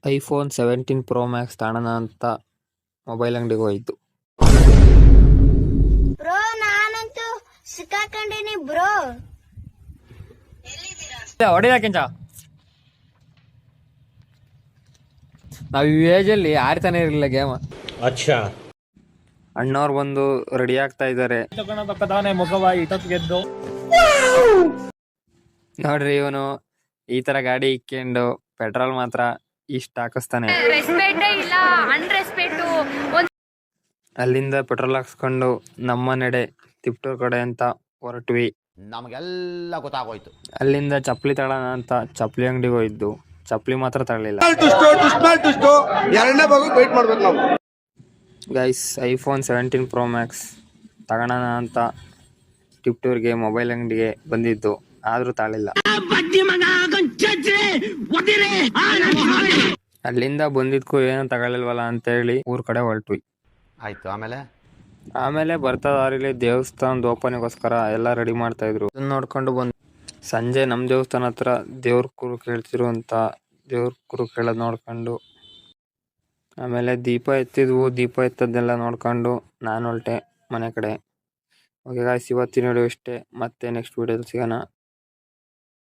IPhone 17 pro Max ತಾಣನ ಅಂತ mobile ಅಂಗಡಿಗೆ ಹೋಯ್ತು. ಬ್ರೋ ನಾನಂತೂ ಸಿಕ್ಕಾಕೊಂಡಿನಿ ಬ್ರೋ. ಹೊಡಿದಾಕಿಂಚ ನಾವು ಈ ಏಜಲ್ಲಿ ಆಡ್ತಾನೆ ಇರಲಿಲ್ಲ ಗೇಮ್. ಅಚ್ಚಾ ಅಣ್ಣವ್ರು ಬಂದು ರೆಡಿ ಆಗ್ತಾ ಇದ್ದಾರೆ. ನೋಡ್ರಿ ಇವನು ಈ ತರ ಗಾಡಿ ಇಕ್ಕೊಂಡು ಪೆಟ್ರೋಲ್ ಮಾತ್ರ ಇಷ್ಟ ಹಾಕಿಸ್ತಾನೆ. ಅಲ್ಲಿಂದ ಪೆಟ್ರೋಲ್ ಹಾಕ್ಸ್ಕೊಂಡು ನಮ್ಮ ನೆಡೆ ತಿಪ್ಟೂರ್ ಕಡೆ ಅಂತ ಹೊರಟ್ವಿ. ನಮಗೆಲ್ಲ ಗೊತ್ತಾಗೋಯ್ತು. ಅಲ್ಲಿಂದ ಚಪ್ಪಲಿ ತಗೊಳ್ಳೋಣ ಅಂತ ಚಪ್ಪಲಿ ಅಂಗಡಿಗೆ ಹೋಯ್ತು. ಚಪ್ಪಲಿ ಮಾತ್ರ ತಗೊಳ್ಳಿಲ್ಲ. ಗೈಸ್, ಐಫೋನ್ 17 ಪ್ರೋ ಮ್ಯಾಕ್ಸ್ ತಗೋಣ ಅಂತ ಟಿಪ್ಟೂರ್ಗೆ ಮೊಬೈಲ್ ಅಂಗಡಿಗೆ ಬಂದಿದ್ದು, ಆದ್ರೂ ತಾಳಿಲ್ಲ. ಅಲ್ಲಿಂದ ಬಂದಿದ್ಕು ಏನು ತಗೊಳ್ಳಿಲ್ವಲ್ಲ ಅಂತೇಳಿ ಊರ್ ಕಡೆ ಹೊರಟ್ವಿ. ಆಯ್ತು. ಆಮೇಲೆ ಬರ್ತಾ ದಾರಿಲಿ ದೇವಸ್ಥಾನದ ಓಪನಿಗೋಸ್ಕರ ಎಲ್ಲ ರೆಡಿ ಮಾಡ್ತಾ ಇದ್ರು. ಅದನ್ನ ನೋಡ್ಕೊಂಡು ಬಂದ್ ಸಂಜೆ ನಮ್ ದೇವಸ್ಥಾನ ಹತ್ರ ದೇವ್ರ ಕುರು ಕೇಳ್ತಿರು ಅಂತ ದೇವ್ರ ಕುರು ಕೇಳೋದ್ ನೋಡ್ಕೊಂಡು, ಆಮೇಲೆ ದೀಪ ಎತ್ತಿದ್ವು. ದೀಪ ಎತ್ತದನ್ನೆಲ್ಲ ನೋಡ್ಕೊಂಡು ನಾನು ಹೊರಟೆ ಮನೆ ಕಡೆ. ಓಕೆ ಗಾಯ್ಸ್, ಇವತ್ತಿನ ವಿಡಿಯೋ ಇಷ್ಟೇ. ಮತ್ತೆ ನೆಕ್ಸ್ಟ್ ವಿಡಿಯೋದಲ್ಲಿ ಸಿಗೋಣ.